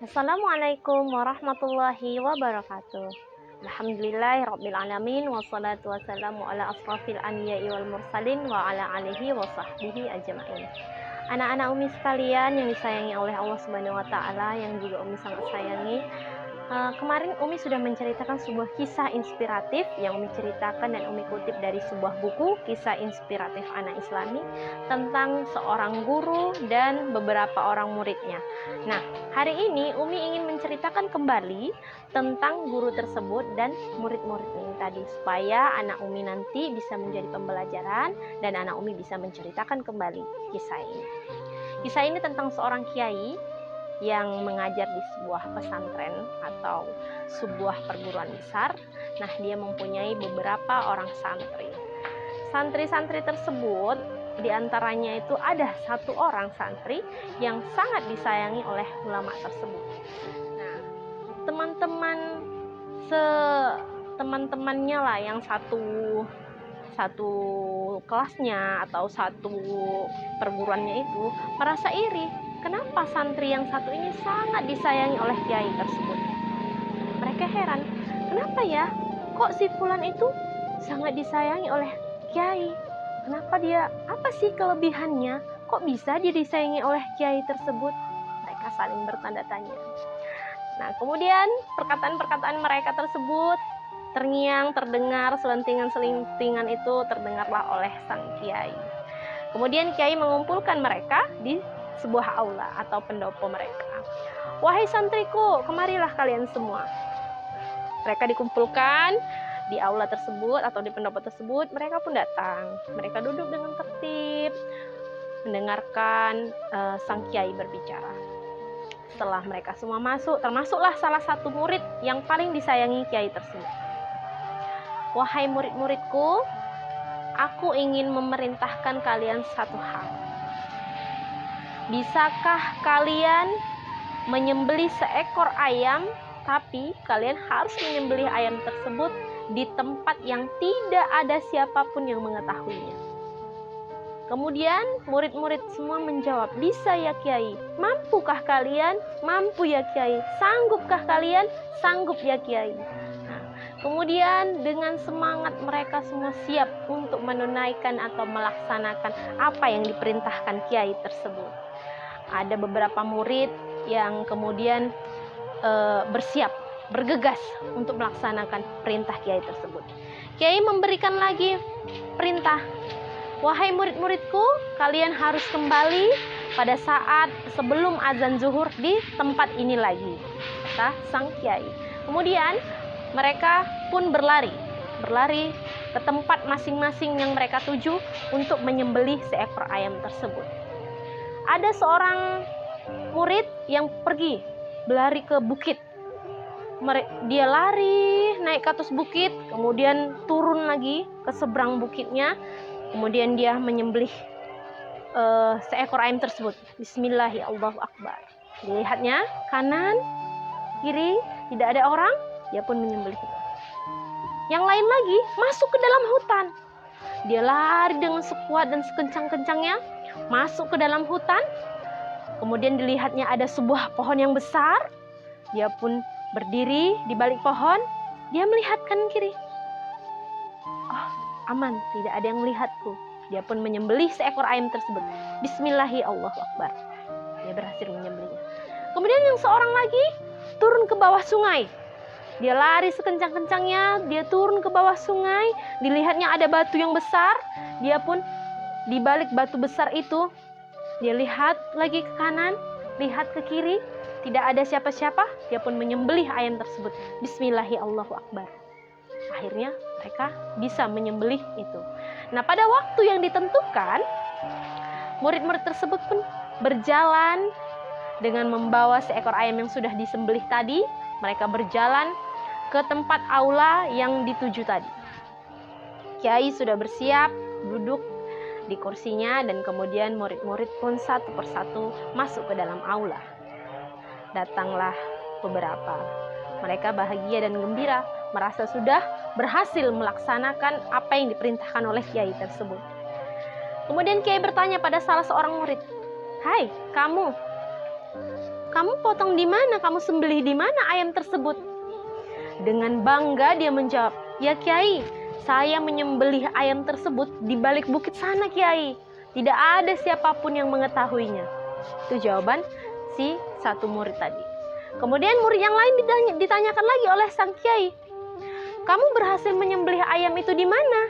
Assalamualaikum warahmatullahi wabarakatuh. Alhamdulillahirabbil alamin wassalatu wassalamu ala asrofil anbiya'i wal mursalin wa ala alihi wa sahbihi ajmain. Anak-anak Umi sekalian yang disayangi oleh Allah Subhanahu wa taala, yang juga Umi sangat sayangi. Kemarin Umi sudah menceritakan sebuah kisah inspiratif yang Umi ceritakan dan Umi kutip dari sebuah buku, Kisah Inspiratif Anak Islami, tentang seorang guru dan beberapa orang muridnya. Nah, hari ini Umi ingin menceritakan kembali tentang guru tersebut dan murid-murid ini tadi, supaya anak Umi nanti bisa menjadi pembelajaran dan anak Umi bisa menceritakan kembali kisah ini. Kisah ini tentang seorang kiai yang mengajar di sebuah pesantren atau sebuah perguruan besar. Nah, dia mempunyai beberapa orang santri. Santri-santri tersebut, diantaranya itu ada satu orang santri yang sangat disayangi oleh ulama tersebut. Nah, teman-temannya lah yang satu kelasnya atau satu perguruannya itu merasa iri. Kenapa santri yang satu ini sangat disayangi oleh kiai tersebut? Mereka heran, kenapa ya? Kok si fulan itu sangat disayangi oleh kiai? Kenapa dia? Apa sih kelebihannya? Kok bisa dia disayangi oleh kiai tersebut? Mereka saling bertanda tanya. Nah, kemudian perkataan-perkataan mereka tersebut terdengar selentingan-selentingan itu terdengarlah oleh sang kiai. Kemudian kiai mengumpulkan mereka di sebuah aula atau pendopo mereka. Wahai santriku, kemarilah kalian semua. Mereka dikumpulkan di aula tersebut atau di pendopo tersebut. Mereka pun datang. Mereka duduk dengan tertib, mendengarkan sang kiai berbicara. Setelah mereka semua masuk, termasuklah salah satu murid yang paling disayangi kiai tersebut. Wahai murid-muridku, aku ingin memerintahkan kalian satu hal. Bisakah kalian menyembelih seekor ayam, tapi kalian harus menyembelih ayam tersebut di tempat yang tidak ada siapapun yang mengetahuinya? Kemudian murid-murid semua menjawab, bisa ya Kiai. Mampukah kalian? Mampu ya Kiai. Sanggupkah kalian? Sanggup ya Kiai. Kemudian dengan semangat mereka semua siap untuk menunaikan atau melaksanakan apa yang diperintahkan kiai tersebut. Ada beberapa murid yang kemudian bergegas untuk melaksanakan perintah kiai tersebut. Kiai memberikan lagi perintah, wahai murid-muridku, kalian harus kembali pada saat sebelum azan zuhur di tempat ini lagi, kata sang kiai. Kemudian mereka pun berlari ke tempat masing-masing yang mereka tuju untuk menyembelih seekor ayam tersebut. Ada seorang murid yang pergi berlari ke bukit. Dia lari naik ke atas bukit, kemudian turun lagi ke seberang bukitnya, kemudian dia menyembelih seekor ayam tersebut. Bismillahirrahmanirrahim, Allahu Akbar. Dilihatnya kanan, kiri, tidak ada orang. Dia pun menyembelih. Yang lain lagi masuk ke dalam hutan. Dia lari dengan sekuat dan sekencang-kencangnya masuk ke dalam hutan. Kemudian dilihatnya ada sebuah pohon yang besar. Dia pun berdiri di balik pohon. Dia melihat kanan kiri. Oh, aman, tidak ada yang melihatku. Dia pun menyembelih seekor ayam tersebut. Bismillahirrahmanirrahim, Allahu Akbar. Dia berhasil menyembelihnya. Kemudian yang seorang lagi turun ke bawah sungai. Dia lari sekencang-kencangnya, dia turun ke bawah sungai, dilihatnya ada batu yang besar, dia pun di balik batu besar itu, dia lihat lagi ke kanan, lihat ke kiri, tidak ada siapa-siapa, dia pun menyembelih ayam tersebut. Bismillahirrahmanirrahim, Allahu Akbar. Akhirnya mereka bisa menyembelih itu. Nah, pada waktu yang ditentukan, murid-murid tersebut pun berjalan dengan membawa seekor ayam yang sudah disembelih tadi. Mereka berjalan ke tempat aula yang dituju tadi. Kiai sudah bersiap duduk di kursinya dan kemudian murid-murid pun satu persatu masuk ke dalam aula. Datanglah beberapa Mereka bahagia dan gembira, merasa sudah berhasil melaksanakan apa yang diperintahkan oleh kiai tersebut. Kemudian kiai bertanya pada salah seorang murid, "Hai, kamu potong di mana? Kamu sembelih di mana ayam tersebut?" Dengan bangga dia menjawab, "Ya kiai, saya menyembelih ayam tersebut di balik bukit sana kiai. Tidak ada siapapun yang mengetahuinya." Itu jawaban si satu murid tadi. Kemudian murid yang lain ditanyakan lagi oleh sang kiai, "Kamu berhasil menyembelih ayam itu di mana?"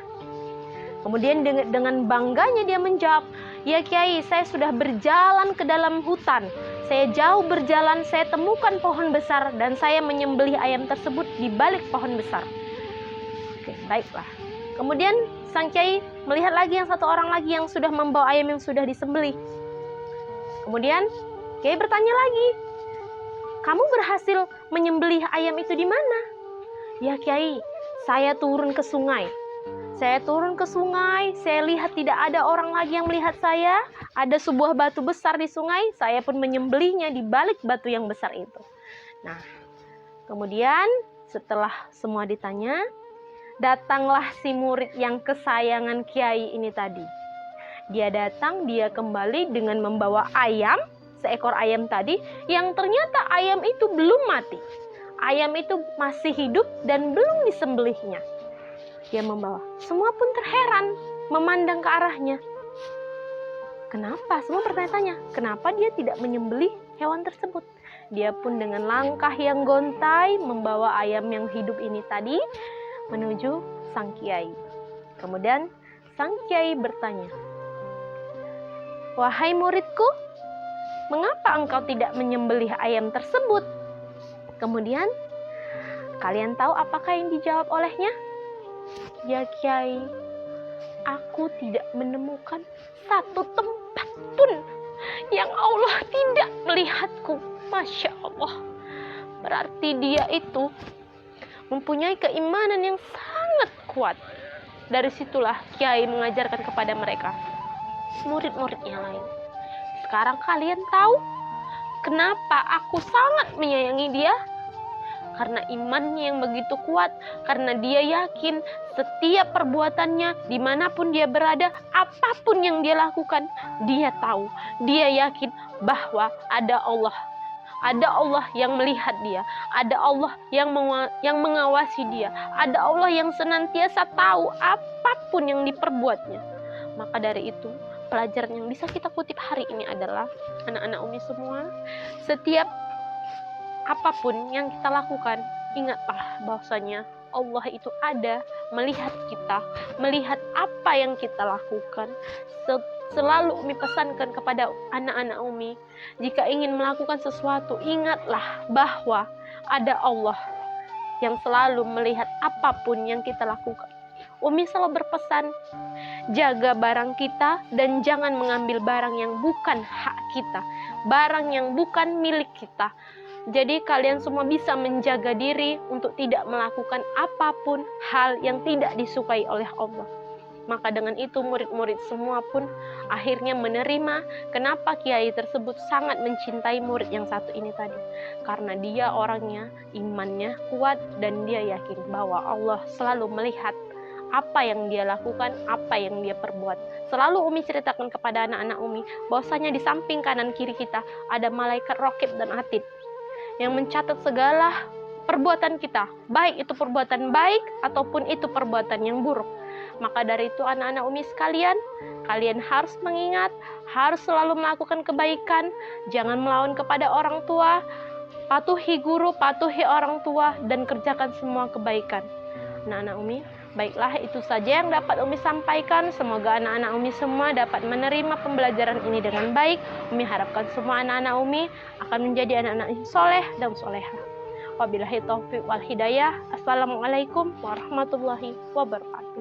Kemudian dengan bangganya dia menjawab, "Ya kiai, saya sudah berjalan ke dalam hutan. Saya jauh berjalan, saya temukan pohon besar dan saya menyembelih ayam tersebut di balik pohon besar." Oke, baiklah. Kemudian sang kiai melihat lagi yang satu orang lagi yang sudah membawa ayam yang sudah disembelih. Kemudian kiai bertanya lagi, "Kamu berhasil menyembelih ayam itu di mana?" "Ya kiai, saya turun ke sungai. Saya lihat tidak ada orang lagi yang melihat saya. Ada sebuah batu besar di sungai, saya pun menyembelihnya di balik batu yang besar itu." Nah, kemudian setelah semua ditanya, datanglah si murid yang kesayangan kiai ini tadi. Dia datang, dia kembali dengan membawa ayam, seekor ayam tadi, yang ternyata ayam itu belum mati. Ayam itu masih hidup dan belum disembelihnya. Dia membawa. Semua pun terheran memandang ke arahnya. Kenapa? Semua bertanya-tanya, kenapa dia tidak menyembelih hewan tersebut? Dia pun dengan langkah yang gontai membawa ayam yang hidup ini tadi menuju sang kiai. Kemudian sang kiai bertanya, "Wahai muridku, mengapa engkau tidak menyembelih ayam tersebut?" Kemudian kalian tahu apakah yang dijawab olehnya? "Ya kiai, aku tidak menemukan satu tempat pun yang Allah tidak melihatku." Masya Allah. Berarti dia itu mempunyai keimanan yang sangat kuat. Dari situlah kiai mengajarkan kepada mereka, murid-muridnya lain, "Sekarang kalian tahu kenapa aku sangat menyayangi dia? Karena imannya yang begitu kuat, karena dia yakin setiap perbuatannya, dimanapun dia berada, apapun yang dia lakukan, dia tahu, dia yakin bahwa ada Allah. Ada Allah yang melihat dia, ada Allah yang mengawasi dia, ada Allah yang senantiasa tahu apapun yang diperbuatnya." Maka dari itu, pelajaran yang bisa kita kutip hari ini adalah, anak-anak Umi semua, setiap apapun yang kita lakukan, ingatlah bahwasanya Allah itu ada melihat kita, melihat apa yang kita lakukan. Selalu Umi pesankan kepada anak-anak Umi, jika ingin melakukan sesuatu, ingatlah bahwa ada Allah yang selalu melihat apapun yang kita lakukan. Umi selalu berpesan, jaga barang kita dan jangan mengambil barang yang bukan hak kita, barang yang bukan milik kita. Jadi kalian semua bisa menjaga diri untuk tidak melakukan apapun hal yang tidak disukai oleh Allah. Maka dengan itu murid-murid semua pun akhirnya menerima kenapa kiai tersebut sangat mencintai murid yang satu ini tadi. Karena dia orangnya, imannya kuat dan dia yakin bahwa Allah selalu melihat apa yang dia lakukan, apa yang dia perbuat. Selalu Umi ceritakan kepada anak-anak Umi bahwasanya di samping kanan kiri kita ada malaikat Raqib dan Atid yang mencatat segala perbuatan kita, baik itu perbuatan baik ataupun itu perbuatan yang buruk. Maka dari itu anak-anak Umi sekalian, kalian harus mengingat, harus selalu melakukan kebaikan, jangan melawan kepada orang tua, patuhi guru, patuhi orang tua, dan kerjakan semua kebaikan. Anak-anak Umi, baiklah itu saja yang dapat Umi sampaikan. Semoga anak-anak Umi semua dapat menerima pembelajaran ini dengan baik. Umi harapkan semua anak-anak Umi akan menjadi anak-anak yang soleh dan solehah. Wabillahi taufiq wal hidayah. Assalamualaikum warahmatullahi wabarakatuh.